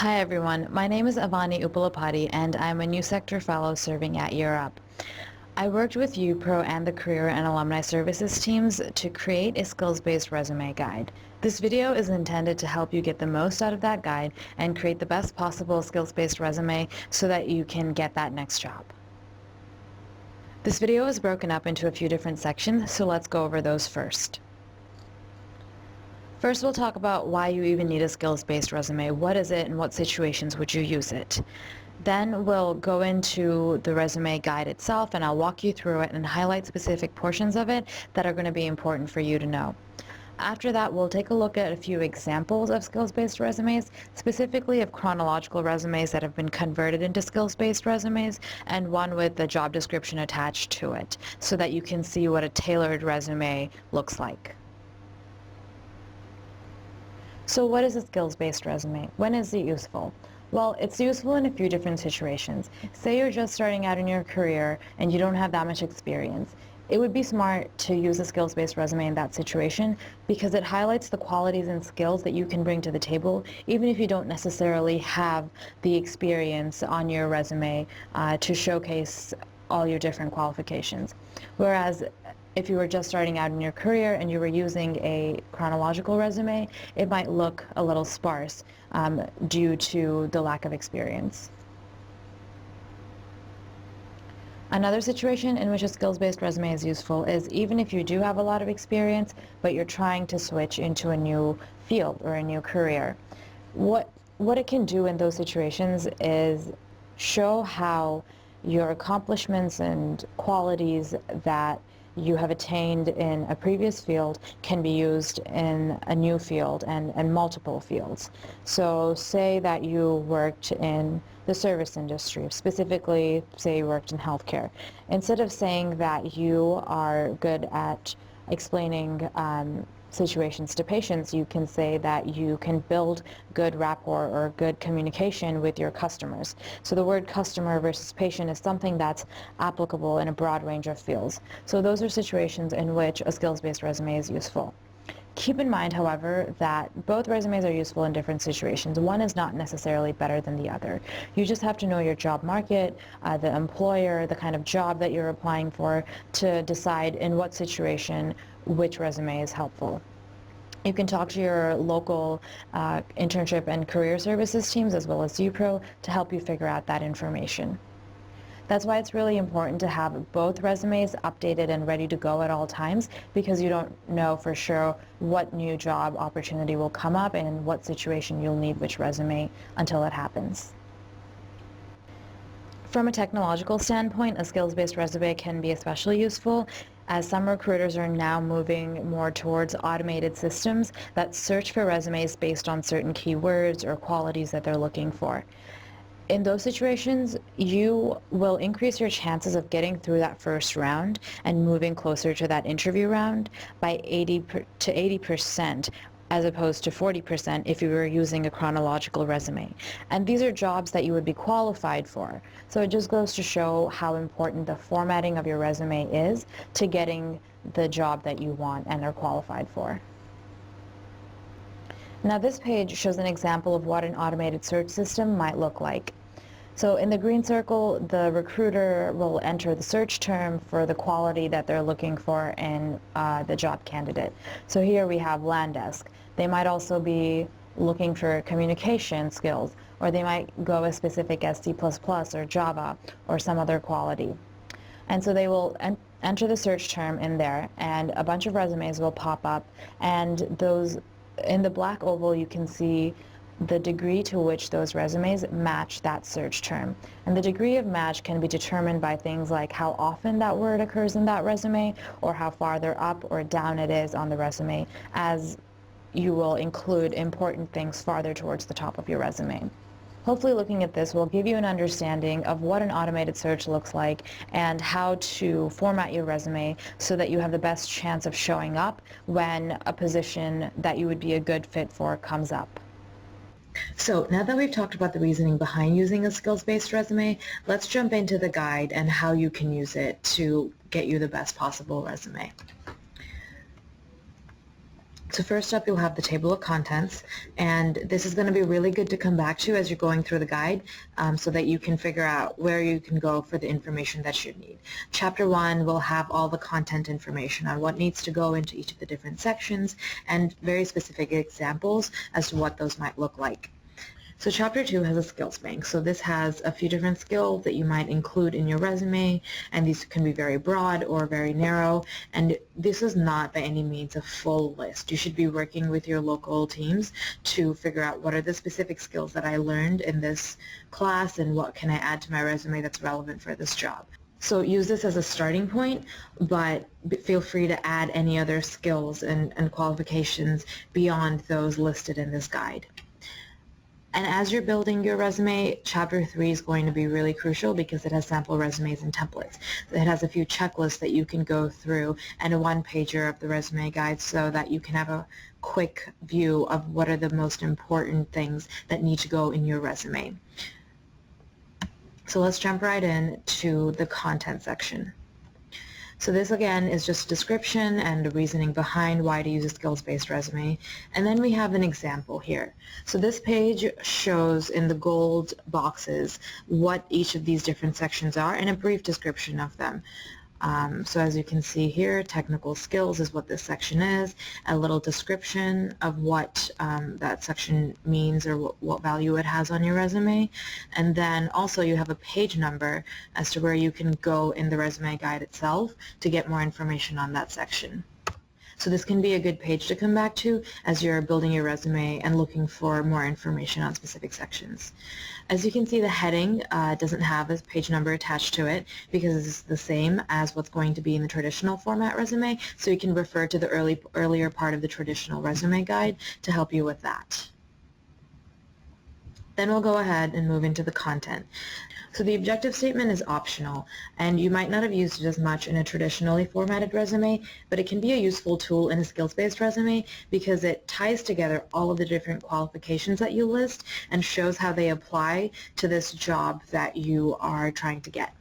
Hi everyone, my name is Avani Upalapati and I'm a New Sector Fellow serving at Europe. I worked with UPro and the Career and Alumni Services teams to create a skills-based resume guide. This video is intended to help you get the most out of that guide and create the best possible skills-based resume so that you can get that next job. This video is broken up into a few different sections, so let's go over those first. First, we'll talk about why you even need a skills-based resume. What is it and what situations would you use it? Then we'll go into the resume guide itself and I'll walk you through it and highlight specific portions of it that are going to be important for you to know. After that, we'll take a look at a few examples of skills-based resumes, specifically of chronological resumes that have been converted into skills-based resumes, and one with the job description attached to it, so that you can see what a tailored resume looks like. So what is a skills-based resume? When is it useful? Well, it's useful in a few different situations. Say you're just starting out in your career and you don't have that much experience. It would be smart to use a skills-based resume in that situation because it highlights the qualities and skills that you can bring to the table, even if you don't necessarily have the experience on your resume to showcase all your different qualifications. Whereas if you were just starting out in your career and you were using a chronological resume, it might look a little sparse due to the lack of experience. Another situation in which a skills-based resume is useful is even if you do have a lot of experience, but you're trying to switch into a new field or a new career. What it can do in those situations is show how your accomplishments and qualities that you have attained in a previous field can be used in a new field and multiple fields. So say that you worked in the service industry, specifically say you worked in healthcare. Instead of saying that you are good at explaining situations to patients, you can say that you can build good rapport or good communication with your customers. So the word customer versus patient is something that's applicable in a broad range of fields. So those are situations in which a skills-based resume is useful. Keep in mind, however, that both resumes are useful in different situations. One is not necessarily better than the other. You just have to know your job market, the employer, the kind of job that you're applying for to decide in what situation which resume is helpful. You can talk to your local internship and career services teams as well as UPro to help you figure out that information. That's why it's really important to have both resumes updated and ready to go at all times, because you don't know for sure what new job opportunity will come up and in what situation you'll need which resume until it happens. From a technological standpoint, a skills-based resume can be especially useful as some recruiters are now moving more towards automated systems that search for resumes based on certain keywords or qualities that they're looking for. In those situations, you will increase your chances of getting through that first round and moving closer to that interview round by 80 to 80%, as opposed to 40% if you were using a chronological resume. And these are jobs that you would be qualified for. So it just goes to show how important the formatting of your resume is to getting the job that you want and are qualified for. Now this page shows an example of what an automated search system might look like. So in the green circle, the recruiter will enter the search term for the quality that they're looking for in the job candidate. So here we have land desk. They might also be looking for communication skills, or they might go as specific as C++ or Java or some other quality. And so they will enter the search term in there, and a bunch of resumes will pop up, and those in the black oval you can see the degree to which those resumes match that search term. And the degree of match can be determined by things like how often that word occurs in that resume or how farther up or down it is on the resume, as you will include important things farther towards the top of your resume. Hopefully looking at this will give you an understanding of what an automated search looks like and how to format your resume so that you have the best chance of showing up when a position that you would be a good fit for comes up. So now that we've talked about the reasoning behind using a skills-based resume, let's jump into the guide and how you can use it to get you the best possible resume. So first up, you'll have the table of contents, and this is going to be really good to come back to as you're going through the guide, so that you can figure out where you can go for the information that you need. Chapter 1 will have all the content information on what needs to go into each of the different sections and very specific examples as to what those might look like. So Chapter 2 has a skills bank. So this has a few different skills that you might include in your resume, and these can be very broad or very narrow, and this is not by any means a full list. You should be working with your local teams to figure out what are the specific skills that I learned in this class and what can I add to my resume that's relevant for this job. So use this as a starting point, but feel free to add any other skills and qualifications beyond those listed in this guide. And as you're building your resume, Chapter 3 is going to be really crucial because it has sample resumes and templates. It has a few checklists that you can go through and a one-pager of the resume guide so that you can have a quick view of what are the most important things that need to go in your resume. So let's jump right in to the content section. So this again is just a description and a reasoning behind why to use a skills-based resume. And then we have an example here. So this page shows in the gold boxes what each of these different sections are and a brief description of them. So as you can see here, technical skills is what this section is, a little description of what that section means or what value it has on your resume, and then also you have a page number as to where you can go in the resume guide itself to get more information on that section. So this can be a good page to come back to as you're building your resume and looking for more information on specific sections. As you can see, the heading doesn't have a page number attached to it because it's the same as what's going to be in the traditional format resume, so you can refer to the earlier part of the traditional resume guide to help you with that. Then we'll go ahead and move into the content. So the objective statement is optional, and you might not have used it as much in a traditionally formatted resume, but it can be a useful tool in a skills-based resume because it ties together all of the different qualifications that you list and shows how they apply to this job that you are trying to get.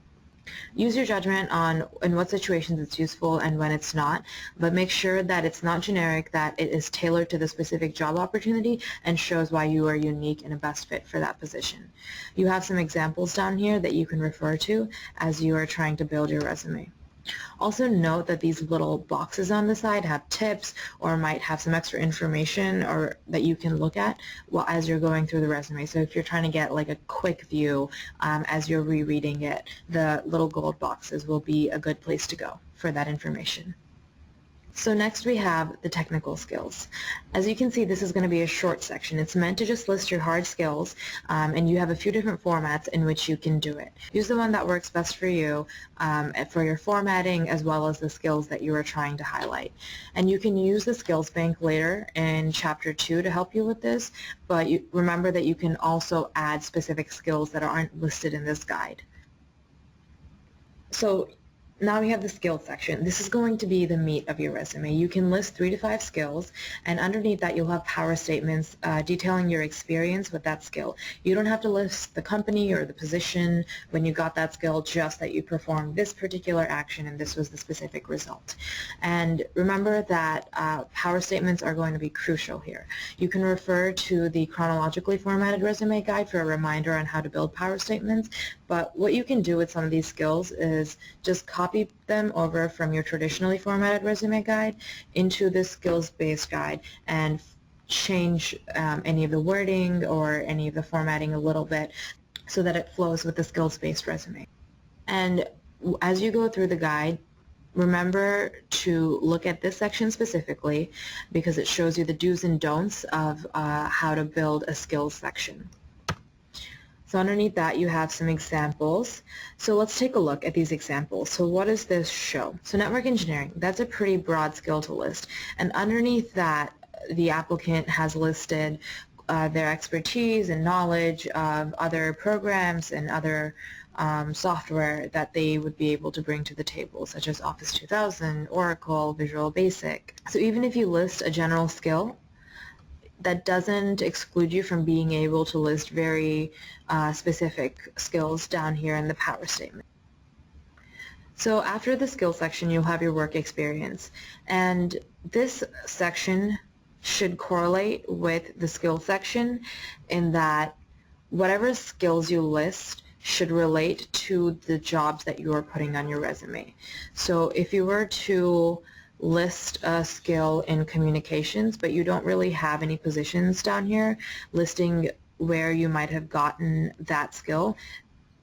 Use your judgment on in what situations it's useful and when it's not, but make sure that it's not generic, that it is tailored to the specific job opportunity and shows why you are unique and a best fit for that position. You have some examples down here that you can refer to as you are trying to build your resume. Also note that these little boxes on the side have tips or might have some extra information or that you can look at as you're going through the resume. So if you're trying to get like a quick view as you're rereading it, the little gold boxes will be a good place to go for that information. So next we have the technical skills. As you can see, this is going to be a short section. It's meant to just list your hard skills, and you have a few different formats in which you can do it. Use the one that works best for you for your formatting as well as the skills that you are trying to highlight. And you can use the skills bank later in Chapter 2 to help you with this, but remember that you can also add specific skills that aren't listed in this guide. So now we have the skills section. This is going to be the meat of your resume. You can list 3 to 5 skills, and underneath that you'll have power statements detailing your experience with that skill. You don't have to list the company or the position when you got that skill, just that you performed this particular action and this was the specific result. And remember that power statements are going to be crucial here. You can refer to the chronologically formatted resume guide for a reminder on how to build power statements, but what you can do with some of these skills is just copy them over from your traditionally formatted resume guide into this skills-based guide and change any of the wording or any of the formatting a little bit so that it flows with the skills-based resume. And as you go through the guide, remember to look at this section specifically because it shows you the do's and don'ts of how to build a skills section. So underneath that you have some examples. So let's take a look at these examples. So what does this show? So network engineering, that's a pretty broad skill to list. And underneath that, the applicant has listed their expertise and knowledge of other programs and other software that they would be able to bring to the table, such as Office 2000, Oracle, Visual Basic. So even if you list a general skill, that doesn't exclude you from being able to list very specific skills down here in the power statement. So after the skills section, you'll have your work experience. And this section should correlate with the skills section in that whatever skills you list should relate to the jobs that you are putting on your resume. So if you were to list a skill in communications, but you don't really have any positions down here listing where you might have gotten that skill,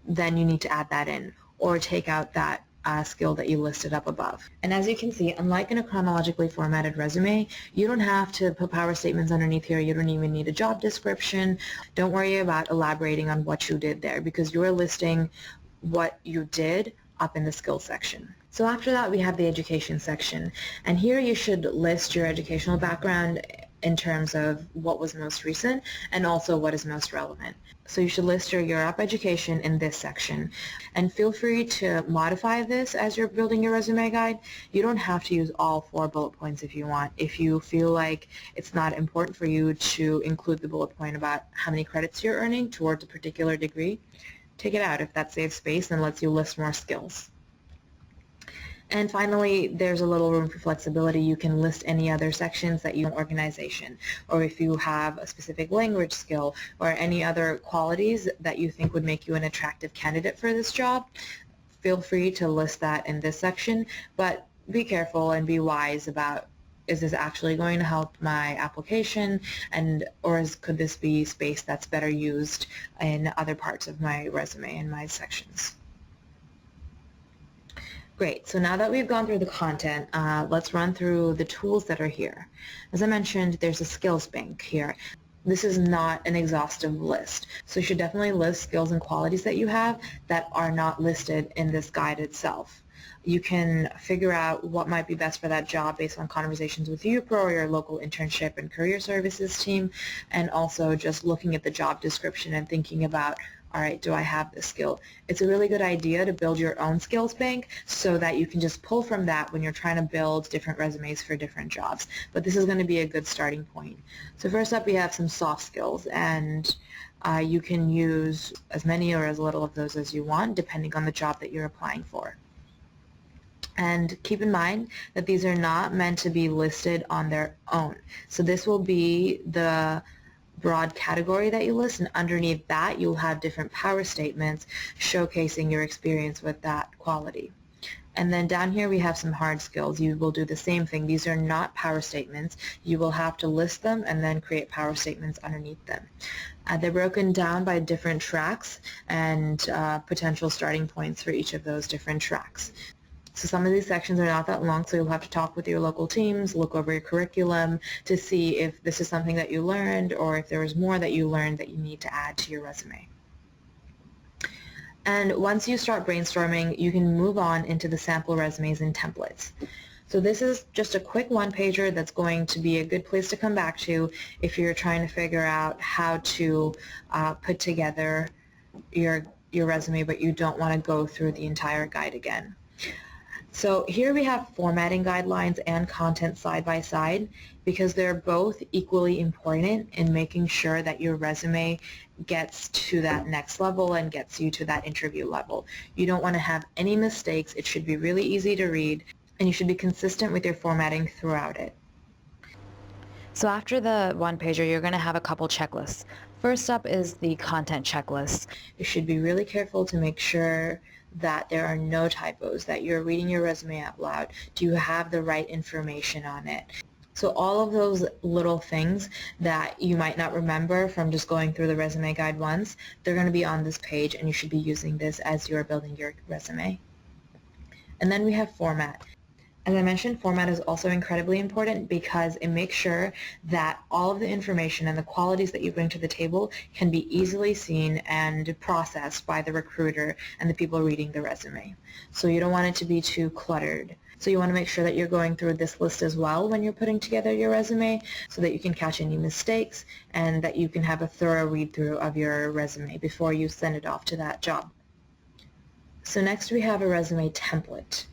then you need to add that in or take out that skill that you listed up above. And as you can see, unlike in a chronologically formatted resume, you don't have to put power statements underneath here. You don't even need a job description. Don't worry about elaborating on what you did there because you're listing what you did up in the skills section. So after that, we have the education section. And here you should list your educational background in terms of what was most recent and also what is most relevant. So you should list your Europe education in this section. And feel free to modify this as you're building your resume guide. You don't have to use all 4 bullet points if you want. If you feel like it's not important for you to include the bullet point about how many credits you're earning towards a particular degree, take it out if that saves space and lets you list more skills. And finally, there's a little room for flexibility. You can list any other sections that you organization, or if you have a specific language skill or any other qualities that you think would make you an attractive candidate for this job, feel free to list that in this section, but be careful and be wise about, is this actually going to help my application, or could this be space that's better used in other parts of my resume and my sections? Great, so now that we've gone through the content, let's run through the tools that are here. As I mentioned, there's a skills bank here. This is not an exhaustive list, so you should definitely list skills and qualities that you have that are not listed in this guide itself. You can figure out what might be best for that job based on conversations with UPRO or your local internship and career services team, and also just looking at the job description and thinking about, all right, do I have this skill? It's a really good idea to build your own skills bank so that you can just pull from that when you're trying to build different resumes for different jobs. But this is going to be a good starting point. So first up, we have some soft skills, and you can use as many or as little of those as you want depending on the job that you're applying for. And keep in mind that these are not meant to be listed on their own. So this will be the broad category that you list, and underneath that you'll have different power statements showcasing your experience with that quality. And then down here we have some hard skills. You will do the same thing. These are not power statements. You will have to list them and then create power statements underneath them. They're broken down by different tracks and potential starting points for each of those different tracks. So some of these sections are not that long, so you'll have to talk with your local teams, look over your curriculum to see if this is something that you learned or if there was more that you learned that you need to add to your resume. And once you start brainstorming, you can move on into the sample resumes and templates. So this is just a quick one-pager that's going to be a good place to come back to if you're trying to figure out how to put together your resume, but you don't want to go through the entire guide again. So here we have formatting guidelines and content side by side because they're both equally important in making sure that your resume gets to that next level and gets you to that interview level. You don't want to have any mistakes. It should be really easy to read, and you should be consistent with your formatting throughout it. So after the one-pager, you're going to have a couple checklists. First up is the content checklist. You should be really careful to make sure that there are no typos, that you're reading your resume out loud. Do you have the right information on it? So all of those little things that you might not remember from just going through the resume guide once, they're going to be on this page, and you should be using this as you're building your resume. And then we have format. As I mentioned, format is also incredibly important because it makes sure that all of the information and the qualities that you bring to the table can be easily seen and processed by the recruiter and the people reading the resume. So you don't want it to be too cluttered. So you want to make sure that you're going through this list as well when you're putting together your resume so that you can catch any mistakes and that you can have a thorough read-through of your resume before you send it off to that job. So next we have a resume template.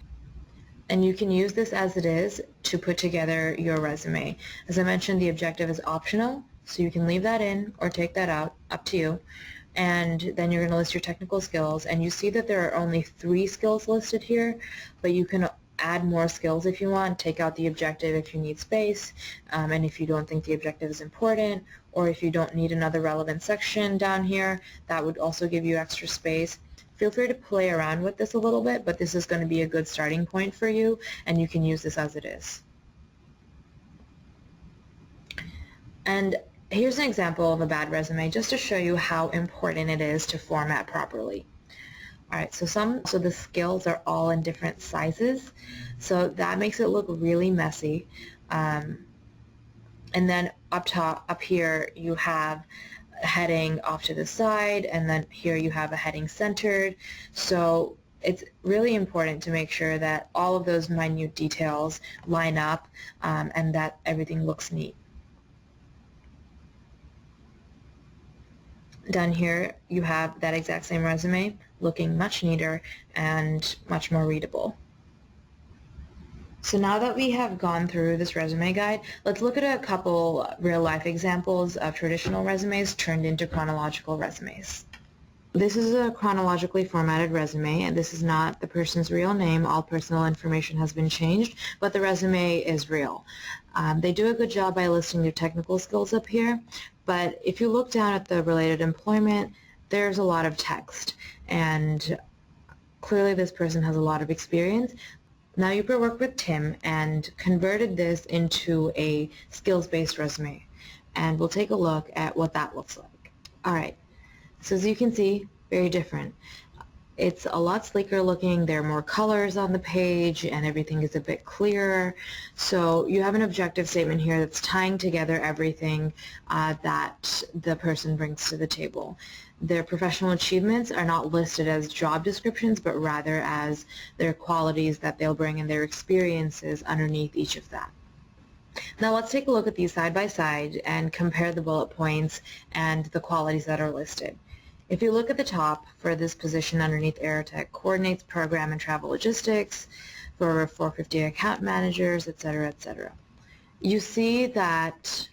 And you can use this as it is to put together your resume. As I mentioned, the objective is optional, so you can leave that in or take that out, up to you. And then you're going to list your technical skills, and you see that there are only 3 skills listed here, but you can add more skills if you want, take out the objective if you need space, and if you don't think the objective is important, or if you don't need another relevant section down here, that would also give you extra space. Feel free to play around with this a little bit, but this is going to be a good starting point for you, and you can use this as it is. And here's an example of a bad resume, just to show you how important it is to format properly. Alright, so the skills are all in different sizes, so that makes it look really messy. And then up here you have a heading off to the side, and then here you have a heading centered. So it's really important to make sure that all of those minute details line up and that everything looks neat. Down here you have that exact same resume looking much neater and much more readable. So now that we have gone through this resume guide, let's look at a couple real-life examples of traditional resumes turned into chronological resumes. This is a chronologically formatted resume, and this is not the person's real name. All personal information has been changed, but the resume is real. They do a good job by listing their technical skills up here, but if you look down at the related employment, there's a lot of text, and clearly this person has a lot of experience. Now you could work with Tim and converted this into a skills-based resume, and we'll take a look at what that looks like. Alright, so as you can see, very different. It's a lot sleeker looking, there are more colors on the page, and everything is a bit clearer. So you have an objective statement here that's tying together everything that the person brings to the table. Their professional achievements are not listed as job descriptions, but rather as their qualities that they'll bring and their experiences underneath each of that. Now let's take a look at these side by side and compare the bullet points and the qualities that are listed. If you look at the top for this position underneath Aerotech, coordinates program and travel logistics for 450 account managers, etc., etc. You see that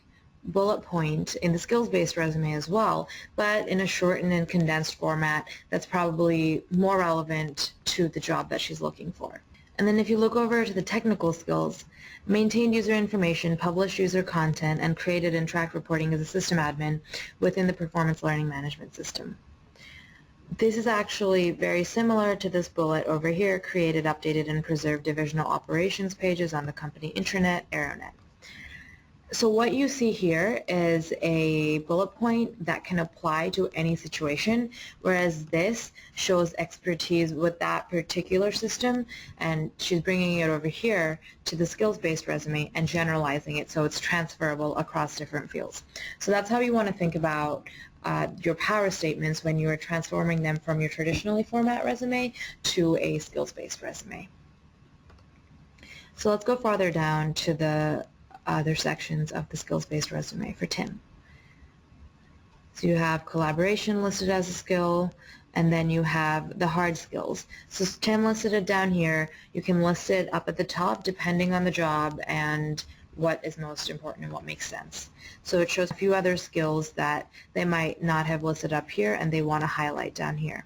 bullet point in the skills-based resume as well, but in a shortened and condensed format that's probably more relevant to the job that she's looking for. And then if you look over to the technical skills, maintained user information, published user content, and created and tracked reporting as a system admin within the performance learning management system. This is actually very similar to this bullet over here, created, updated, and preserved divisional operations pages on the company intranet, Aeronet. So what you see here is a bullet point that can apply to any situation, whereas this shows expertise with that particular system, and she's bringing it over here to the skills-based resume and generalizing it so it's transferable across different fields. So that's how you want to think about your power statements when you are transforming them from your traditionally format resume to a skills-based resume. So let's go farther down to the other sections of the skills-based resume for Tim. So you have collaboration listed as a skill, and then you have the hard skills. So Tim listed it down here. You can list it up at the top depending on the job and what is most important and what makes sense. So it shows a few other skills that they might not have listed up here and they want to highlight down here.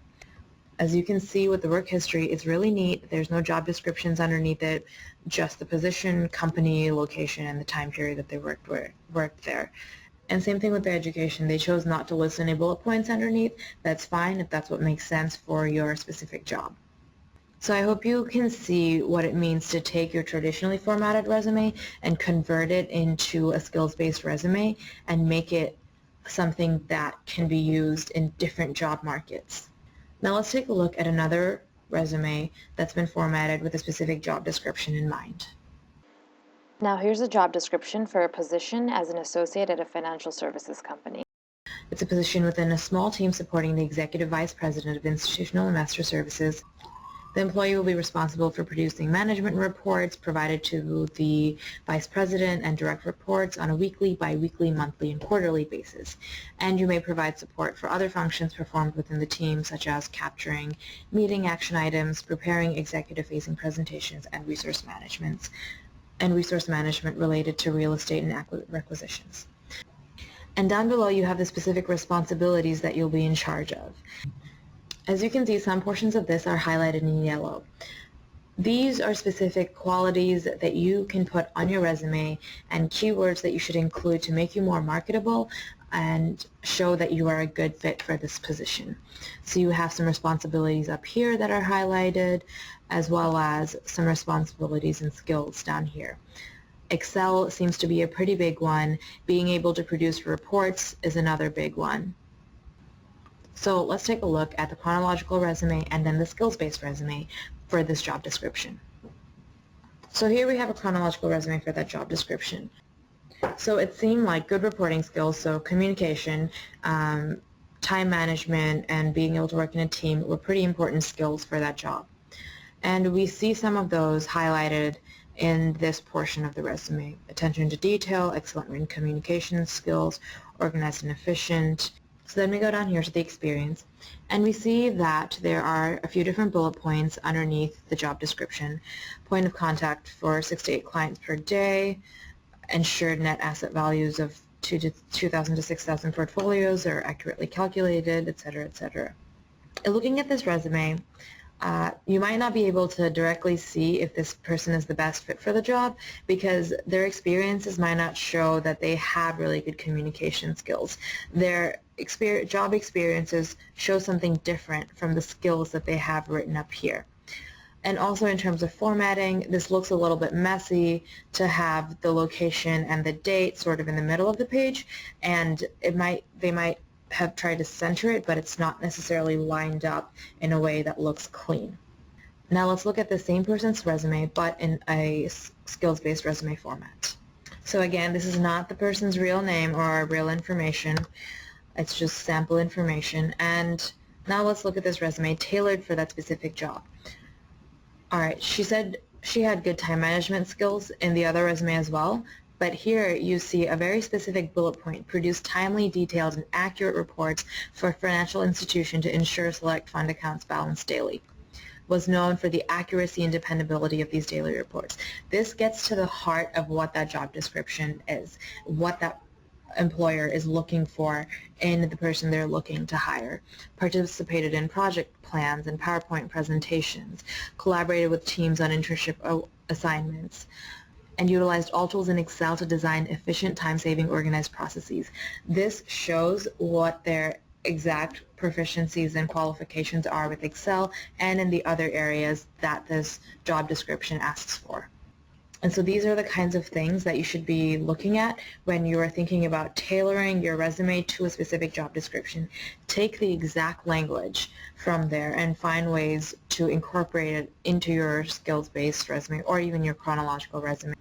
As you can see with the work history, it's really neat. There's no job descriptions underneath it, just the position, company, location, and the time period that they worked there. And same thing with the education. They chose not to list any bullet points underneath. That's fine if that's what makes sense for your specific job. So I hope you can see what it means to take your traditionally formatted resume and convert it into a skills-based resume and make it something that can be used in different job markets. Now let's take a look at another resume that's been formatted with a specific job description in mind. Now here's a job description for a position as an associate at a financial services company. It's a position within a small team supporting the Executive Vice President of Institutional Investor Services. The employee will be responsible for producing management reports provided to the Vice President and direct reports on a weekly, bi-weekly, monthly, and quarterly basis. And you may provide support for other functions performed within the team, such as capturing meeting action items, preparing executive-facing presentations, and resource management related to real estate and requisitions. And down below you have the specific responsibilities that you'll be in charge of. As you can see, some portions of this are highlighted in yellow. These are specific qualities that you can put on your resume and keywords that you should include to make you more marketable and show that you are a good fit for this position. So you have some responsibilities up here that are highlighted, as well as some responsibilities and skills down here. Excel seems to be a pretty big one. Being able to produce reports is another big one. So let's take a look at the chronological resume and then the skills-based resume for this job description. So here we have a chronological resume for that job description. So it seemed like good reporting skills, so communication, time management, and being able to work in a team were pretty important skills for that job. And we see some of those highlighted in this portion of the resume. Attention to detail, excellent written communication skills, organized and efficient. So then we go down here to the experience, and we see that there are a few different bullet points underneath the job description. Point of contact for 6 to 8 clients per day, ensured net asset values of 2,000 to 6,000 portfolios are accurately calculated, etc., etc. Looking at this resume, you might not be able to directly see if this person is the best fit for the job because their experiences might not show that they have really good communication skills. Their job experiences show something different from the skills that they have written up here. And also in terms of formatting, this looks a little bit messy to have the location and the date sort of in the middle of the page, and they might have tried to center it, but it's not necessarily lined up in a way that looks clean. Now let's look at the same person's resume, but in a skills-based resume format. So again, this is not the person's real name or real information. It's just sample information. And now let's look at this resume tailored for that specific job. Alright, she said she had good time management skills in the other resume as well, but here you see a very specific bullet point: produce timely, detailed, and accurate reports for a financial institution to ensure select fund accounts balance daily. Was known for the accuracy and dependability of these daily reports. This gets to the heart of what that job description is, what that employer is looking for in the person they're looking to hire. Participated in project plans and PowerPoint presentations, collaborated with teams on internship assignments, and utilized all tools in Excel to design efficient, time-saving, organized processes. This shows what their exact proficiencies and qualifications are with Excel and in the other areas that this job description asks for. And so these are the kinds of things that you should be looking at when you are thinking about tailoring your resume to a specific job description. Take the exact language from there and find ways to incorporate it into your skills-based resume or even your chronological resume.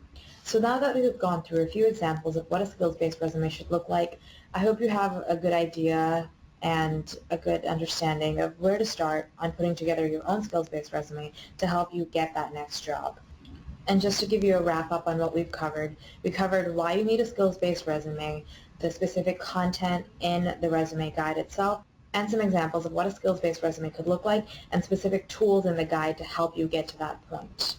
So now that we've gone through a few examples of what a skills-based resume should look like, I hope you have a good idea and a good understanding of where to start on putting together your own skills-based resume to help you get that next job. And just to give you a wrap-up on what we covered why you need a skills-based resume, the specific content in the resume guide itself, and some examples of what a skills-based resume could look like, and specific tools in the guide to help you get to that point.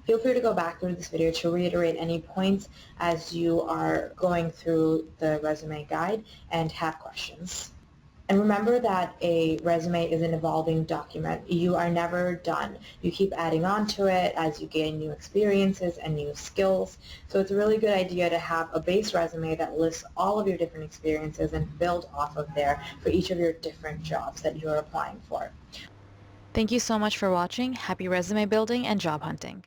Feel free to go back through this video to reiterate any points as you are going through the resume guide and have questions. And remember that a resume is an evolving document. You are never done. You keep adding on to it as you gain new experiences and new skills. So it's a really good idea to have a base resume that lists all of your different experiences and build off of there for each of your different jobs that you're applying for. Thank you so much for watching. Happy resume building and job hunting.